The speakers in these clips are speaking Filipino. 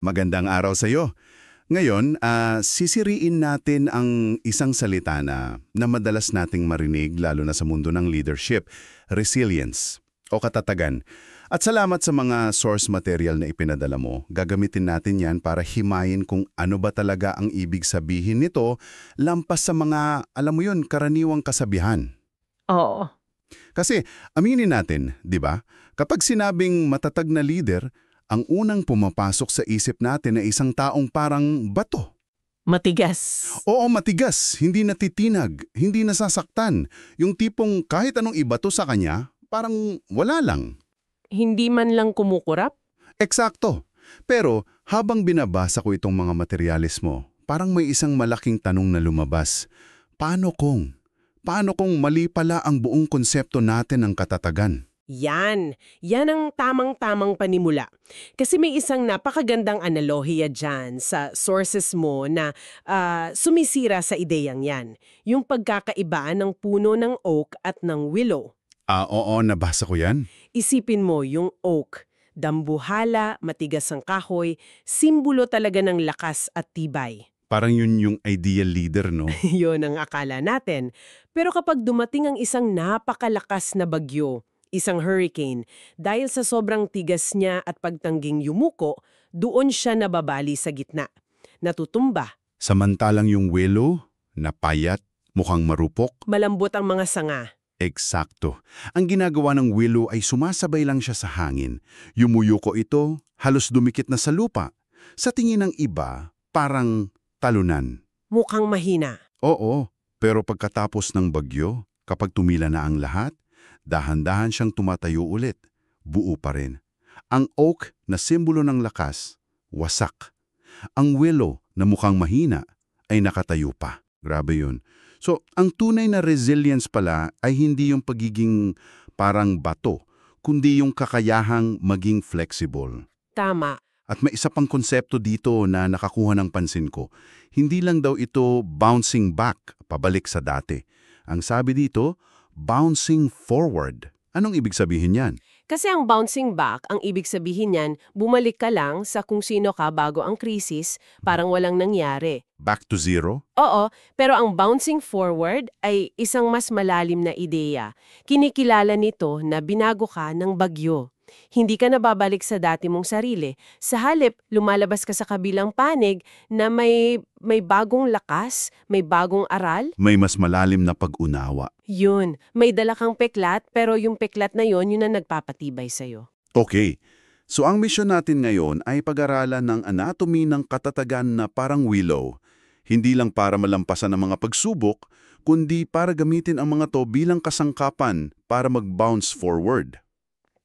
Magandang araw sa iyo. Ngayon, sisiriin natin ang isang salita na madalas nating marinig lalo na sa mundo ng leadership, resilience o katatagan. At salamat sa mga source material na ipinadala mo. Gagamitin natin yan para himayin kung ano ba talaga ang ibig sabihin nito lampas sa mga, alam mo yun, karaniwang kasabihan. Oo. Kasi aminin natin, di ba? Kapag sinabing matatag na leader, ang unang pumapasok sa isip natin ay isang taong parang bato. Matigas. Oo, matigas, hindi natitinag, hindi nasasaktan. Yung tipong kahit anong ibato sa kanya, parang wala lang. Hindi man lang kumukurap? Eksakto. Pero habang binabasa ko itong mga materyales mo, parang may isang malaking tanong na lumabas. Paano kung mali pala ang buong konsepto natin ng katatagan? Yan. Yan ang tamang-tamang panimula. Kasi may isang napakagandang analohiya dyan sa sources mo na sumisira sa ideyang yan. Yung pagkakaibaan ng puno ng oak at ng willow. Oo, nabasa ko yan. Isipin mo yung oak. Dambuhala, matigas ang kahoy, simbolo talaga ng lakas at tibay. Parang yun yung ideal leader, no? Yun ang akala natin. Pero kapag dumating ang isang napakalakas na bagyo, isang hurricane, dahil sa sobrang tigas niya at pagtangging yumuko, doon siya nababali sa gitna. Natutumba. Samantalang yung willow, napayat, mukhang marupok. Malambot ang mga sanga. Eksakto. Ang ginagawa ng willow ay sumasabay lang siya sa hangin. Yumuyuko ito, halos dumikit na sa lupa. Sa tingin ng iba, parang talunan. Mukhang mahina. Oo, pero pagkatapos ng bagyo, kapag tumila na ang lahat, dahan-dahan siyang tumatayo ulit. Buo pa rin. Ang oak na simbolo ng lakas, wasak. Ang willow na mukhang mahina ay nakatayo pa. Grabe yun. So, ang tunay na resilience pala ay hindi yung pagiging parang bato, kundi yung kakayahang maging flexible. Tama. At may isa pang konsepto dito na nakakuha ng pansin ko. Hindi lang daw ito bouncing back, pabalik sa dati. Ang sabi dito, bouncing forward. Anong ibig sabihin yan? Kasi ang bouncing back, ang ibig sabihin niyan, bumalik ka lang sa kung sino ka bago ang krisis, parang walang nangyari. Back to zero? Oo, pero ang bouncing forward ay isang mas malalim na ideya. Kinikilala nito na binago ka ng bagyo. Hindi ka na babalik sa dati mong sarili. Sa halip, lumalabas ka sa kabilang panig na may bagong lakas, may bagong aral. May mas malalim na pag-unawa. Yun, may dala kang peklat, pero yung peklat na yun ang nagpapatibay sa'yo. Okay. So ang mission natin ngayon ay pag-aralan ng anatomy ng katatagan na parang willow. Hindi lang para malampasan ang mga pagsubok, kundi para gamitin ang mga to bilang kasangkapan para mag-bounce forward.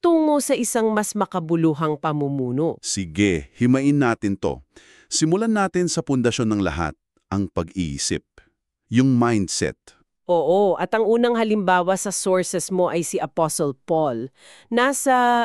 Tungo sa isang mas makabuluhang pamumuno. Sige, himain natin to. Simulan natin sa pundasyon ng lahat, ang pag-iisip. Yung mindset. Oo, at ang unang halimbawa sa sources mo ay si Apostle Paul. Nasa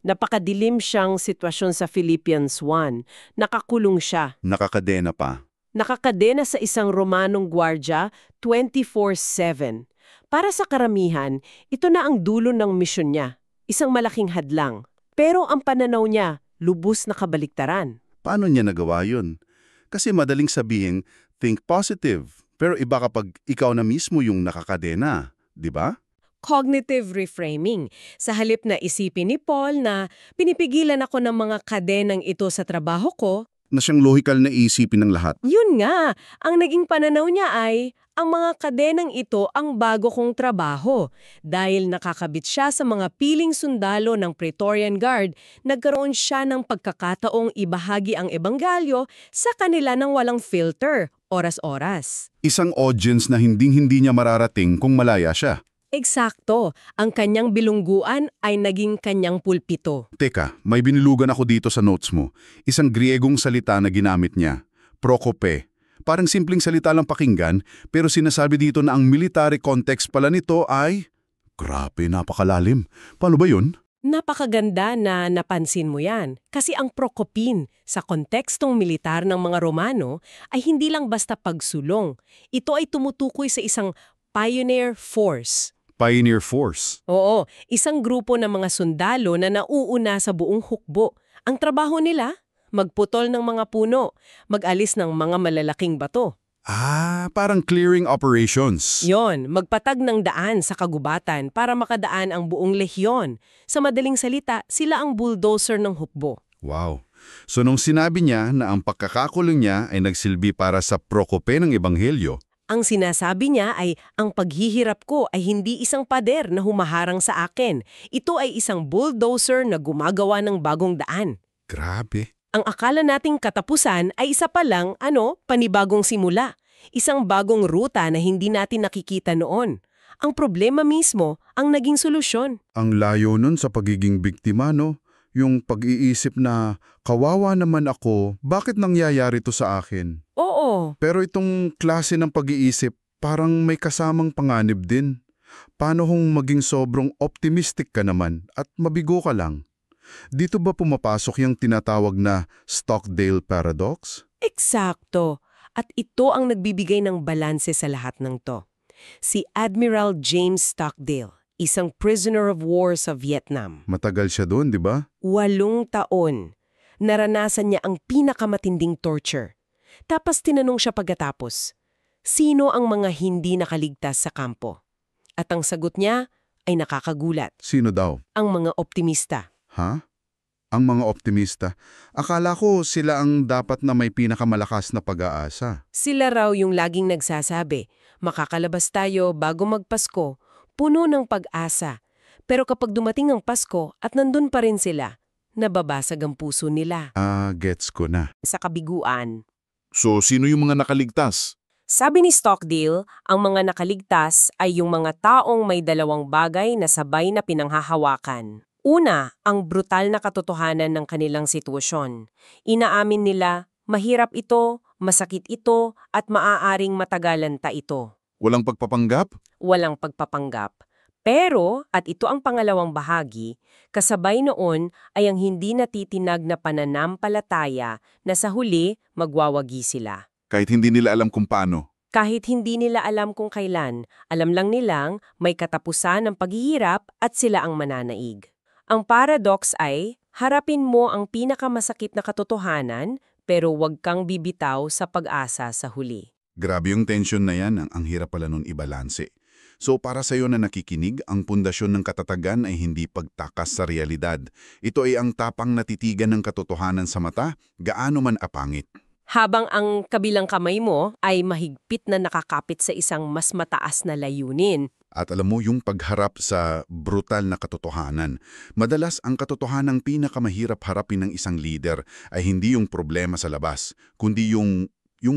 napakadilim siyang sitwasyon sa Philippians 1. Nakakulong siya. Nakakadena pa. Nakakadena sa isang Romanong gwardya 24/7. Para sa karamihan, ito na ang dulo ng misyon niya. Isang malaking hadlang. Pero ang pananaw niya, lubos na kabaliktaran. Paano niya nagawa yun? Kasi madaling sabihin, think positive. Pero iba kapag ikaw na mismo yung nakakadena, di ba? Cognitive reframing. Sa halip na isipin ni Paul na pinipigilan ako ng mga kadenang ito sa trabaho ko, Na siyang logical na isipin ng lahat. yun nga, ang naging pananaw niya ay, ang mga kadenang ito ang bago kong trabaho. Dahil nakakabit siya sa mga piling sundalo ng Praetorian Guard, nagkaroon siya ng pagkakataong ibahagi ang ebanghelyo sa kanila ng walang filter, oras-oras. Isang audience na hinding-hindi niya mararating kung malaya siya. Eksakto, ang kanyang bilungguan ay naging kanyang pulpito. Teka, may binilugan ako dito sa notes mo. Isang Griegong salita na ginamit niya. Prokope. Parang simpleng salita lang pakinggan, pero sinasabi dito na ang military context pala nito ay... Grabe, napakalalim. Paano ba yun? Napakaganda na napansin mo yan. Kasi ang prokopin sa kontekstong militar ng mga Romano ay hindi lang basta pagsulong. Ito ay tumutukoy sa isang pioneer force. Pioneer Force. Oo, isang grupo ng mga sundalo na nauuna sa buong hukbo. Ang trabaho nila, magputol ng mga puno, mag-alis ng mga malalaking bato. Parang clearing operations. Yon, magpatag ng daan sa kagubatan para makadaan ang buong lehiyon. Sa madaling salita, sila ang bulldozer ng hukbo. Wow. So nung sinabi niya na ang pagkakakulong niya ay nagsilbi para sa prokope ng Ebanghelyo, Ang sinasabi niya ay, ang paghihirap ko ay hindi isang pader na humaharang sa akin. Ito ay isang bulldozer na gumagawa ng bagong daan. grabe. Ang akala nating katapusan ay isa pa lang, panibagong simula. Isang bagong ruta na hindi natin nakikita noon. Ang problema mismo, ang naging solusyon. Ang layo nun sa pagiging biktima, no? Yung pag-iisip na, kawawa naman ako, bakit nangyayari to sa akin? Oo, Pero itong klase ng pag-iisip, parang may kasamang panganib din. Paano kung maging sobrang optimistic ka naman at mabigo ka lang? Dito ba pumapasok yung tinatawag na Stockdale Paradox? eksakto. At ito ang nagbibigay ng balanse sa lahat ng to. Si Admiral James Stockdale, isang prisoner of war sa Vietnam. Matagal siya doon, di ba? 8 taon. Naranasan niya ang pinakamatinding torture. Tapos tinanong siya pagkatapos, sino ang mga hindi nakaligtas sa kampo? At ang sagot niya ay nakakagulat. Sino daw? Ang mga optimista. Ha? Ang mga optimista. Akala ko sila ang dapat na may pinakamalakas na pag-aasa. Sila raw yung laging nagsasabi, makakalabas tayo bago magpasko, puno ng pag-asa. Pero kapag dumating ang Pasko at nandun pa rin sila, nababasag ang puso nila. Gets ko na. Sa kabiguan. So, sino yung mga nakaligtas? Sabi ni Stockdale, ang mga nakaligtas ay yung mga taong may dalawang bagay na sabay na pinanghahawakan. Una, ang brutal na katotohanan ng kanilang sitwasyon. Inaamin nila, mahirap ito, masakit ito, at maaaring matagalan ta ito. Walang pagpapanggap? Walang pagpapanggap. Pero, at ito ang pangalawang bahagi, kasabay noon ay ang hindi natitinag na pananampalataya na sa huli magwawagi sila. Kahit hindi nila alam kung paano. Kahit hindi nila alam kung kailan, alam lang nilang may katapusan ng paghihirap at sila ang mananaig. Ang paradox ay, harapin mo ang pinakamasakit na katotohanan pero huwag kang bibitaw sa pag-asa sa huli. Grabe yung tension na yan, ang hirap pala nun ibalanse. So para sa iyo na nakikinig, ang pundasyon ng katatagan ay hindi pagtakas sa realidad. Ito ay ang tapang natitigan ng katotohanan sa mata, gaano man apangit. Habang ang kabilang kamay mo ay mahigpit na nakakapit sa isang mas mataas na layunin. At alam mo, yung pagharap sa brutal na katotohanan, madalas ang katotohanang pinakamahirap harapin ng isang leader ay hindi yung problema sa labas, kundi yung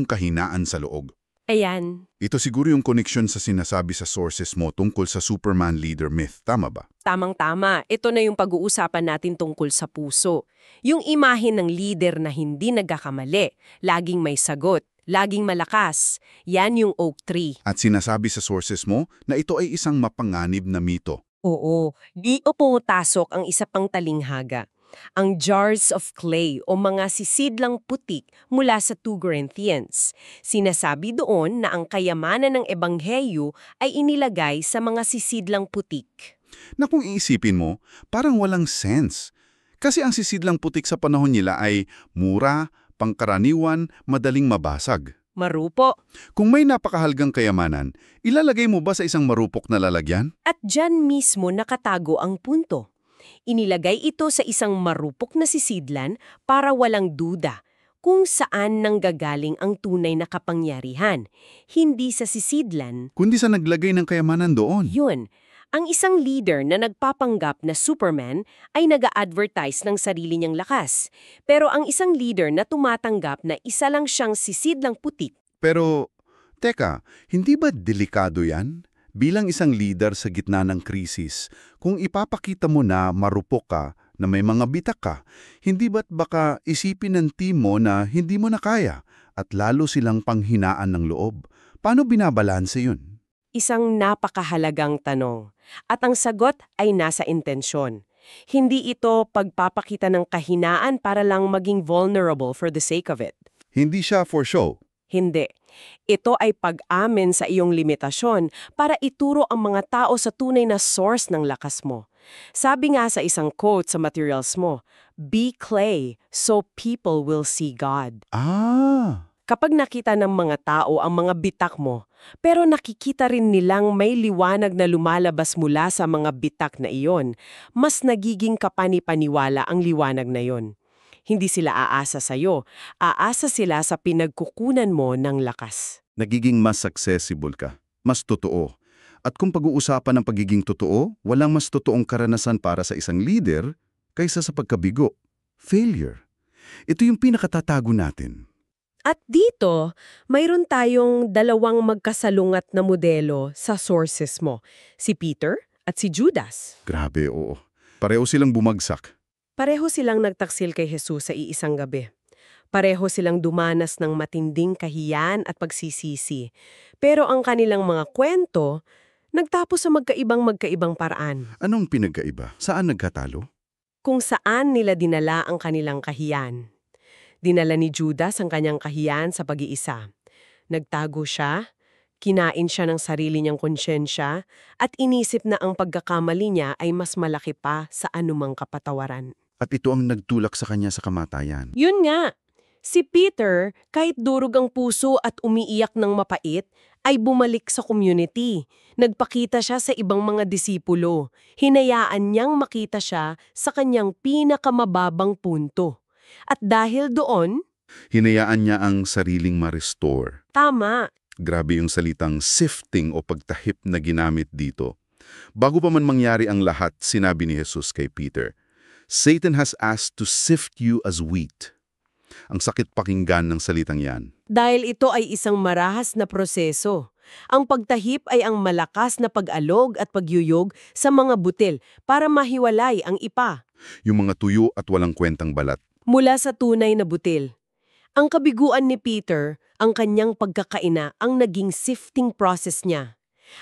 kahinaan sa loob. Ayan, Ito siguro yung connection sa sinasabi sa sources mo tungkol sa Superman leader myth, tama ba? tamang-tama. Ito na yung pag-uusapan natin tungkol sa puso. Yung imahe ng leader na hindi nagkakamali, laging may sagot, laging malakas. Yan yung oak tree. At sinasabi sa sources mo na ito ay isang mapanganib na mito. Oo, di o pumasok ang isa pang talinghaga. Ang jars of clay o mga sisidlang putik mula sa 2 Corinthians. Sinasabi doon na ang kayamanan ng ebanghelyo ay inilagay sa mga sisidlang putik. Na kung iisipin mo, parang walang sense. Kasi ang sisidlang putik sa panahon nila ay mura, pangkaraniwan, madaling mabasag. Marupo. Kung may napakahalgang kayamanan, ilalagay mo ba sa isang marupok na lalagyan? At dyan mismo nakatago ang punto. Inilagay ito sa isang marupok na sisidlan para walang duda kung saan nanggagaling ang tunay na kapangyarihan. Hindi sa sisidlan, Kundi sa naglagay ng kayamanan doon. yun. Ang isang leader na nagpapanggap na Superman ay nag-a-advertise ng sarili niyang lakas. Pero ang isang leader na tumatanggap na isa lang siyang sisidlang putik, Pero, teka, hindi ba delikado yan? Bilang isang leader sa gitna ng krisis, kung ipapakita mo na marupok ka, na may mga bitak ka, hindi ba't baka isipin ng team mo na hindi mo na kaya at lalo silang panghinaan ng loob? Paano binabalanse yun? isang napakahalagang tanong. At ang sagot ay nasa intensyon. Hindi ito pagpapakita ng kahinaan para lang maging vulnerable for the sake of it. Hindi siya for show. Hindi. Ito ay pag-amin sa iyong limitasyon para ituro ang mga tao sa tunay na source ng lakas mo. Sabi nga sa isang quote sa materials mo, "Be clay so people will see God." Ah, Kapag nakita ng mga tao ang mga bitak mo, pero nakikita rin nilang may liwanag na lumalabas mula sa mga bitak na iyon, mas nagiging kapani-paniwala ang liwanag na iyon. Hindi sila aasa sa'yo, aasa sila sa pinagkukunan mo ng lakas. nagiging mas accessible ka, mas totoo. At kung pag-uusapan ng pagiging totoo, walang mas totoong karanasan para sa isang leader kaysa sa pagkabigo, failure. Ito yung pinakatatago natin. At dito, mayroon tayong dalawang magkasalungat na modelo sa sources mo, si Peter at si Judas. Grabe, oo. Pareho silang bumagsak. Pareho silang nagtaksil kay Jesus sa iisang gabi. Pareho silang dumanas ng matinding kahiyan at pagsisisi. Pero ang kanilang mga kwento, nagtapos sa magkaibang paraan. Anong pinagkaiba? Saan nagkatalo? Kung saan nila dinala ang kanilang kahiyan. Dinala ni Judas ang kanyang kahiyan sa pag-iisa. Nagtago siya, kinain siya ng sarili niyang konsyensya, at inisip na ang pagkakamali niya ay mas malaki pa sa anumang kapatawaran. At ito ang nagtulak sa kanya sa kamatayan. Yun nga, si Peter, kahit durog ang puso at umiiyak ng mapait, ay bumalik sa community. Nagpakita siya sa ibang mga disipulo. Hinayaan niyang makita siya sa kanyang pinakamababang punto. At dahil doon, Hinayaan niya ang sariling ma-restore. tama, Grabe yung salitang sifting o pagtahip na ginamit dito. Bago pa man mangyari ang lahat, sinabi ni Jesus kay Peter, Satan has asked to sift you as wheat. Ang sakit pakinggan ng salitang yan. dahil ito ay isang marahas na proseso. Ang pagtahip ay ang malakas na pag-alog at pagyuyog sa mga butil para mahiwalay ang ipa Yung mga tuyo at walang kwentang balat. mula sa tunay na butil. Ang kabiguan ni Peter, ang kanyang pagkakaina, ang naging sifting process niya.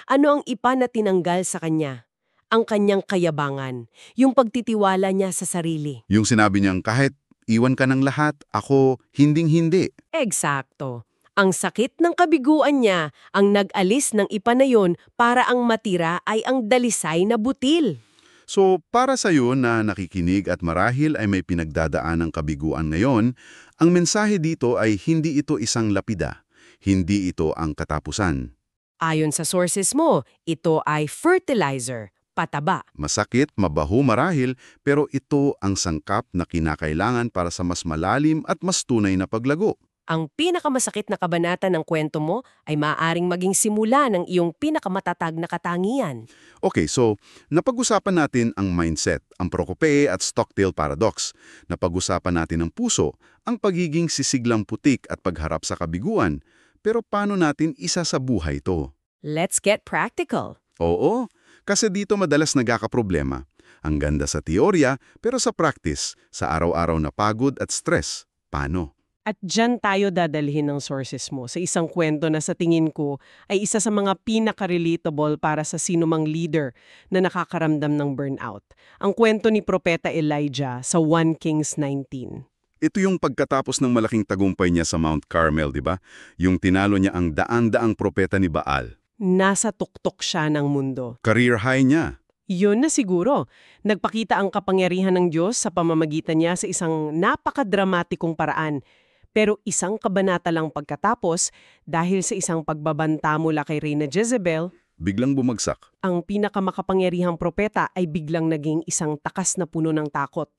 Ano ang ipa na tinanggal sa kanya? Ang kanyang kayabangan, yung pagtitiwala niya sa sarili. Yung sinabi niyang kahit iwan ka ng lahat, ako hinding-hindi. Eksakto. Ang sakit ng kabiguan niya ang nag-alis ng ipa na yon para ang matira ay ang dalisay na butil. So, para sa iyo na nakikinig at marahil ay may pinagdadaan ng kabiguan ngayon, ang mensahe dito ay hindi ito isang lapida. Hindi ito ang katapusan. Ayon sa sources mo, ito ay fertilizer, pataba. Masakit, mabaho marahil, pero ito ang sangkap na kinakailangan para sa mas malalim at mas tunay na paglago. Ang pinakamasakit na kabanata ng kwento mo ay maaaring maging simula ng iyong pinakamatatag na katangian. Okay, so napag-usapan natin ang mindset, ang Procope at Stockdale paradox. Napag-usapan natin ang puso, ang pagiging sisiglang putik at pagharap sa kabiguan. Pero paano natin isa sa buhay ito? Let's get practical. Oo, kasi dito madalas nagkakaproblema. Ang ganda sa teorya, pero sa practice, sa araw-araw na pagod at stress, paano? At dyan tayo dadalhin ng sources mo sa isang kwento na sa tingin ko ay isa sa mga pinaka-relatable para sa sinumang leader na nakakaramdam ng burnout. Ang kwento ni Propeta Elijah sa 1 Kings 19. Ito yung pagkatapos ng malaking tagumpay niya sa Mount Carmel, di ba? Yung tinalo niya ang daan-daang propeta ni Baal. Nasa tuktok siya ng mundo. Career high niya. Yun na siguro. Nagpakita ang kapangyarihan ng Diyos sa pamamagitan niya sa isang napakadramatikong paraan. Pero isang kabanata lang pagkatapos, dahil sa isang pagbabanta mula kay Reyna Jezebel, Biglang bumagsak. ang pinakamakapangyarihang propeta ay biglang naging isang takas na puno ng takot.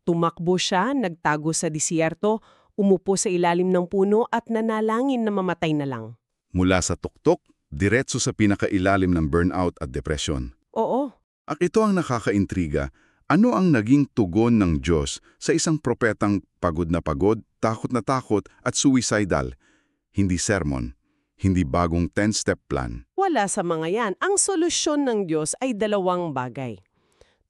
Tumakbo siya, nagtago sa disyerto, umupo sa ilalim ng puno at nanalangin na mamatay na lang. Mula sa tuktok, diretso sa pinakailalim ng burnout at depression. Oo, At ito ang nakakaintriga. Ano ang naging tugon ng Diyos sa isang propetang pagod, takot na takot at suicidal? Hindi sermon, hindi bagong 10-step plan. wala sa mga yan. Ang solusyon ng Diyos ay dalawang bagay.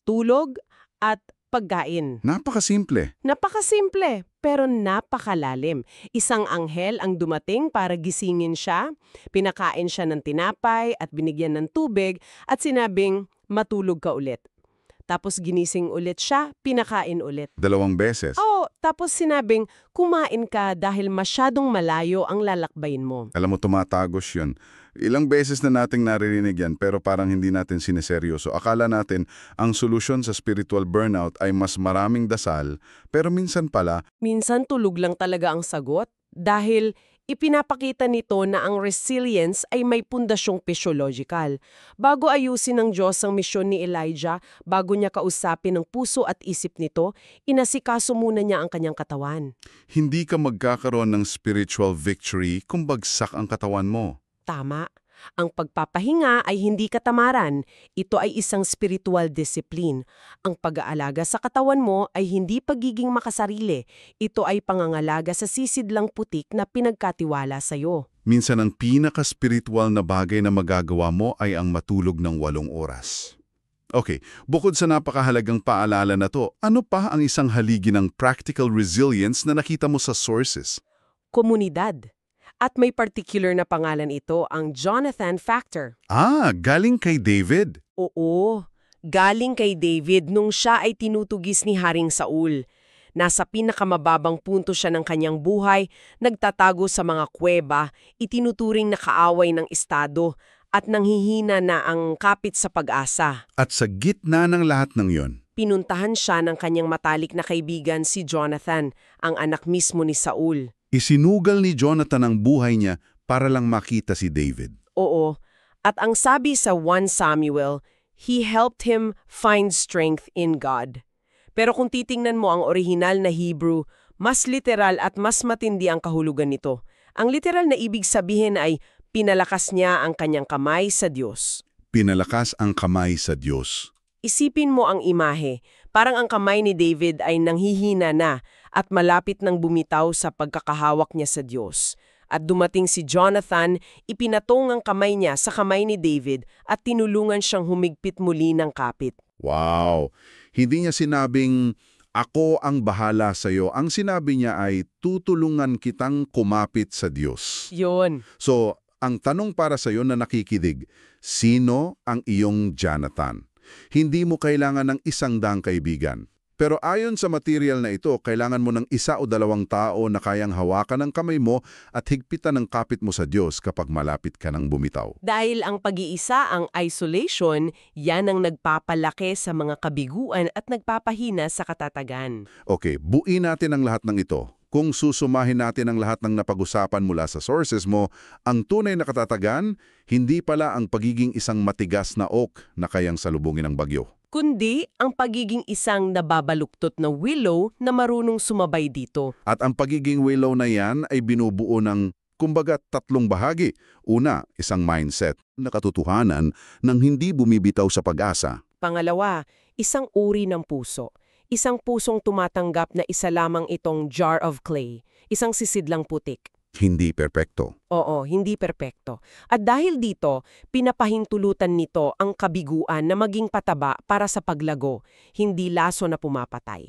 Tulog at pagkain. Napakasimple. Napakasimple, pero napakalalim. Isang anghel ang dumating para gisingin siya, pinakain siya ng tinapay at binigyan ng tubig at sinabing, matulog ka ulit. Tapos ginising ulit siya, pinakain ulit. 2 beses. Oo, tapos sinabing, kumain ka dahil masyadong malayo ang lalakbayin mo. Alam mo, tumatagos yun. Ilang beses na nating naririnig yan pero parang hindi natin sineseryoso. Akala natin ang solusyon sa spiritual burnout ay mas maraming dasal, pero minsan pala, Minsan tulog lang talaga ang sagot dahil ipinapakita nito na ang resilience ay may pundasyong physiological. Bago ayusin ng Diyos ang misyon ni Elijah, bago niya kausapin ang puso at isip nito, inasikaso muna niya ang kanyang katawan. hindi ka magkakaroon ng spiritual victory kung bagsak ang katawan mo. Tama. Ang pagpapahinga ay hindi katamaran. Ito ay isang spiritual discipline. Ang pag-aalaga sa katawan mo ay hindi pagiging makasarili. Ito ay pangangalaga sa sisidlang putik na pinagkatiwala sa'yo. Minsan ang pinaka-spiritual na bagay na magagawa mo ay ang matulog ng 8 oras. Okay, bukod sa napakahalagang paalala na to, ano pa ang isang haligi ng practical resilience na nakita mo sa sources? Komunidad. At may particular na pangalan ito, ang Jonathan Factor. Galing kay David. Oo, galing kay David nung siya ay tinutugis ni Haring Saul. Nasa pinakamababang punto siya ng kanyang buhay, nagtatago sa mga kuweba, itinuturing na kaaway ng estado, at nanghihina na ang kapit sa pag-asa. At sa gitna ng lahat ng yon, Pinuntahan siya ng kanyang matalik na kaibigan si Jonathan, ang anak mismo ni Saul. isinugal ni Jonathan ang buhay niya para lang makita si David. Oo, at ang sabi sa 1 Samuel, he helped him find strength in God. Pero kung titingnan mo ang orihinal na Hebrew, mas literal at mas matindi ang kahulugan nito. Ang literal na ibig sabihin ay pinalakas niya ang kanyang kamay sa Diyos. Pinalakas ang kamay sa Diyos. Isipin mo ang imahe, parang ang kamay ni David ay nanghihina na at malapit nang bumitaw sa pagkakahawak niya sa Diyos. At dumating si Jonathan, ipinatong ang kamay niya sa kamay ni David at tinulungan siyang humigpit muli ng kapit. Wow! Hindi niya sinabing, ako ang bahala sa iyo. Ang sinabi niya ay, tutulungan kitang kumapit sa Diyos. Yun. So, ang tanong para sa iyo na nakikinig, sino ang iyong Jonathan? Hindi mo kailangan ng 100 kaibigan. Pero ayon sa material na ito, kailangan mo ng 1 o 2 tao na kayang hawakan ng kamay mo at higpitan ng kapit mo sa Diyos kapag malapit ka ng bumitaw. Dahil ang pag-iisa, ang isolation, yan ang nagpapalaki sa mga kabiguan at nagpapahina sa katatagan. Okay, buuin natin ang lahat ng ito. Kung susumahin natin ang lahat ng napag-usapan mula sa sources mo, ang tunay na katatagan, hindi pala ang pagiging isang matigas na oak na kayang salubungin ng bagyo. Kundi ang pagiging isang nababaluktot na willow na marunong sumabay dito. At ang pagiging willow na yan ay binubuo ng, kumbaga, 3 bahagi. Una, isang mindset na katotohanan ng hindi bumibitaw sa pag-asa. Pangalawa, isang uri ng puso. Isang pusong tumatanggap na isa lamang itong jar of clay, isang sisidlang putik. Hindi perpekto. Oo, hindi perpekto. At dahil dito, pinapahintulutan nito ang kabiguan na maging pataba para sa paglago, hindi laso na pumapatay.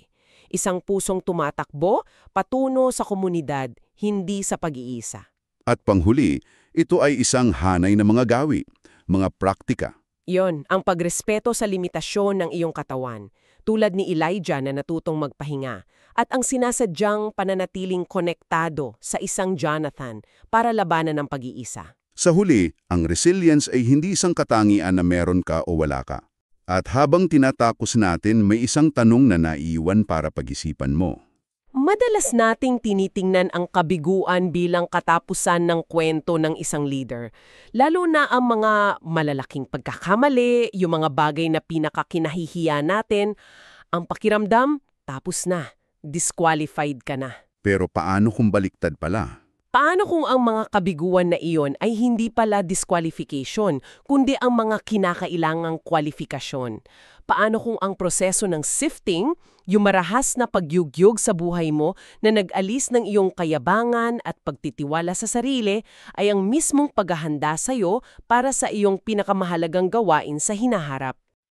Isang pusong tumatakbo, patuno sa komunidad, hindi sa pag-iisa. At panghuli, ito ay isang hanay na mga gawi, mga praktika. Yon, ang pagrespeto sa limitasyon ng iyong katawan, tulad ni Elijah na natutong magpahinga, at ang sinasadyang pananatiling konektado sa isang Jonathan para labanan ng pag-iisa. Sa huli, ang resilience ay hindi isang katangian na meron ka o wala ka. At habang tinatapos natin, may isang tanong na naiiwan para pag-isipan mo. Madalas nating tinitingnan ang kabiguan bilang katapusan ng kwento ng isang leader. Lalo na ang mga malalaking pagkakamali, yung mga bagay na pinakakinahihiya natin. Ang pakiramdam, tapos na. Disqualified ka na. Pero paano kung baliktad pala? Paano kung ang mga kabiguan na iyon ay hindi pala disqualification, kundi ang mga kinakailangang kwalifikasyon? Paano kung ang proseso ng sifting, yung marahas na pagyugyug sa buhay mo na nag-alis ng iyong kayabangan at pagtitiwala sa sarili, ay ang mismong paghahanda sa iyo para sa iyong pinakamahalagang gawain sa hinaharap?